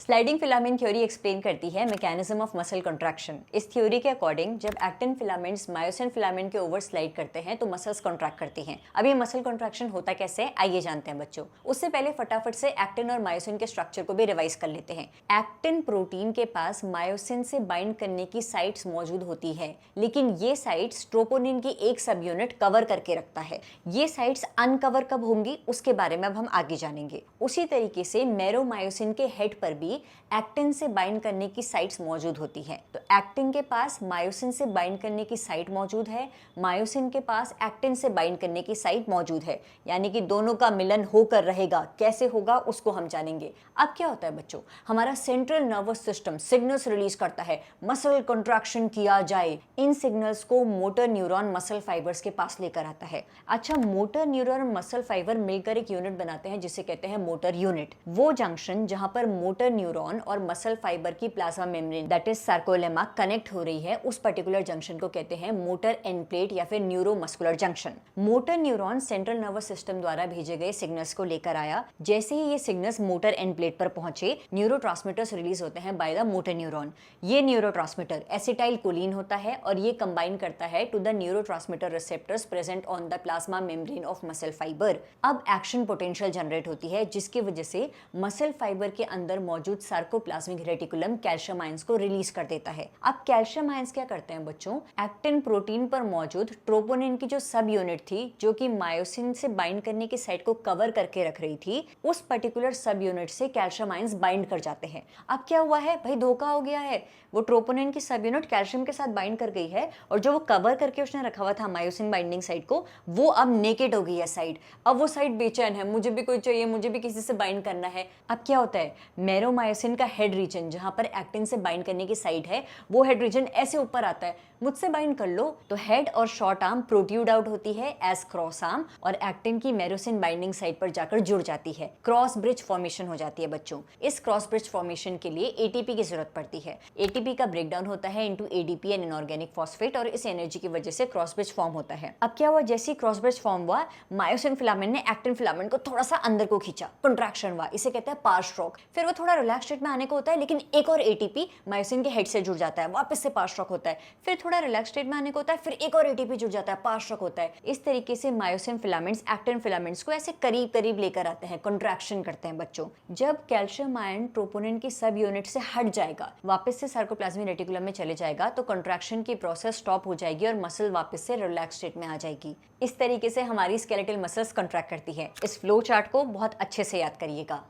Sliding filament theory explain करती है mechanism of muscle contraction. इस थ्योरी के अकॉर्डिंग जब एक्टिन फिलामेंट्स मायोसिन फिलामेंट के ओवर स्लाइड करते हैं तो मसल्स कॉन्ट्रैक्ट करती हैं। अब ये मसल कॉन्ट्रैक्शन होता कैसे है आइए जानते हैं बच्चों। उससे पहले फटाफट से एक्टिन और मायोसिन के स्ट्रक्चर को भी रिवाइज कर लेते हैं। एक्टिन प्रोटीन के पास मायोसिन से बाइंड करने की साइट्स मौजूद होती है, लेकिन ये साइट्स ट्रोपोनिन की एक सब यूनिट कवर करके रखता है। ये साइट्स अनकवर कब होंगी उसके बारे में अब हम आगे जानेंगे। उसी तरीके से मेरोमायोसिन के हेड पर भी एक्टिन से बाइंड करने की साइट्स मौजूद होती है। तो एक्टिन के पास मायोसिन से बाइंड करने की साइट मौजूद है, मायोसिन के पास एक्टिन से बाइंड करने की साइट मौजूद है, यानी कि दोनों का मिलन होकर रहेगा। कैसे होगा उसको हम जानेंगे। अब क्या होता है बच्चों, हमारा central nervous system signals release करता है मसल कंट्रैक्शन किया जाए। इन सिग्नल्स को मोटर न्यूरॉन मसल फाइबर्स के पास लेकर आता है। अच्छा, मोटर न्यूरॉन और मसल फाइबर मिलकर एक यूनिट बनाते हैं जिसे कहते हैं मोटर यूनिट। वो जंक्शन जहां पर मोटर न्यूरॉन और मसल फाइबर की plasma membrane that is sarcolemma connect हो रही है, उस पर्टिकुलर जंक्शन को कहते हैं मोटर एंड प्लेट या फिर neuromuscular junction. Motor neuron central nervous system द्वारा भेजे गए सिग्नल्स को लेकर आया। जैसे ही ये सिग्नल्स मोटर एंड प्लेट पर पहुंचे, न्यूरोट्रांसमीटर्स रिलीज होते हैं बाय द मोटर न्यूरॉन। ये न्यूरोट्रांसमीटर एसिटाइलकोलिन होता है और ये कंबाइन करता है to the neurotransmitter receptors present on the plasma membrane of muscle fibre. अब एक्शन पोटेंशियल जनरेट होती है जिसकी वजह से मसल फाइबर के अंदर मौजूद सार्कोप्लाज्मिक रेटिकुलम कैल्शियम आयंस को रिलीज कर देता है। अब कैल्शियम आयंस क्या करते हैं बच्चों, एक्टिन प्रोटीन पर मौजूद ट्रोपोनिन की जो सब यूनिट थी जो कि मायोसिन से बाइंड करने की साइट को कवर करके रख रही थी, उस पर्टिकुलर सब यूनिट से कैल्शियम आयंस बाइंड कर जाते हैं। अब क्या हुआ है भाई, धोखा हो गया है। वो ट्रोपोनिन की सब यूनिट कैल्शियम के साथ बाइंड कर गई है और जो वो कवर करके उसने रखा हुआ था मायोसिन बाइंडिंग साइट को, वो अब नेकेड हो गई है साइड। अब वो साइड बेचैन है, मुझे भी कोई चाहिए, मुझे भी किसी से बाइंड करना है। अब क्या होता है, मेरोमायोसिन का हेड रीजन जहां पर एक्टिन से बाइंड करने की साइट है, वो हेड रीजन ऐसे ऊपर आता है, मुझसे बाइंड कर लो। तो हेड और शॉर्ट आर्म प्रोट्रूड आउट होती है एज क्रॉस आर्म और एक्टिन की मेरोसिन बाइंडिंग साइट पर जाकर जुड़ जाती है। क्रॉस ब्रिज फॉर्मेशन हो जाती है बच्चों। इस क्रॉस ब्रिज फॉर्मेशन के लिए एटीपी की जरूरत पड़ती है। एटीपी का ब्रेकडाउन होता है into ADP and inorganic phosphate और इस एनर्जी की वजह से क्रॉस ब्रिज फॉर्म होता है। अब क्या हुआ, जैसे क्रॉस ब्रिज फॉर्म हुआ, मायोसिन फिलामेंट ने एक्टिन फिलामेंट को थोड़ा सा अंदर को खींचा, कंट्रैक्शन हुआ, इसे कहते हैं पास स्ट्रोक। फिर वो थोड़ा रिलैक्स स्टेट में आने को होता है, लेकिन एक और एटीपी मायोसिन के हेड से जुड़ जाता है, वापस से पास स्ट्रोक होता है। फिर थोड़ा रिलैक्स स्टेट में आने को होता है, फिर एक और एटीपी जुड़ जाता है, पास स्ट्रोक होता है। इस तरीके से मायोसिन फिलामेंट्स एक्टिन फिलामेंट्स को ऐसे करीब करीब लेकर आते हैं, कंट्रैक्शन करते हैं बच्चों। जब कैल्शियम आयन ट्रोपोनिन की सब यूनिट से हट जाएगा, वापस से सार्कोप्लाज्मिक रेटिकुलम में चले जाएगा, तो कंट्रैक्शन की प्रोसेस स्टॉप हो जाएगी और मसल वापस से रिलैक्स स्टेट में आ जाएगी। इस तरीके से हमारी स्केलेटल मसल्स कंट्रैक्ट करती है। इस फ्लो चार्ट को बहुत अच्छे से याद करिएगा।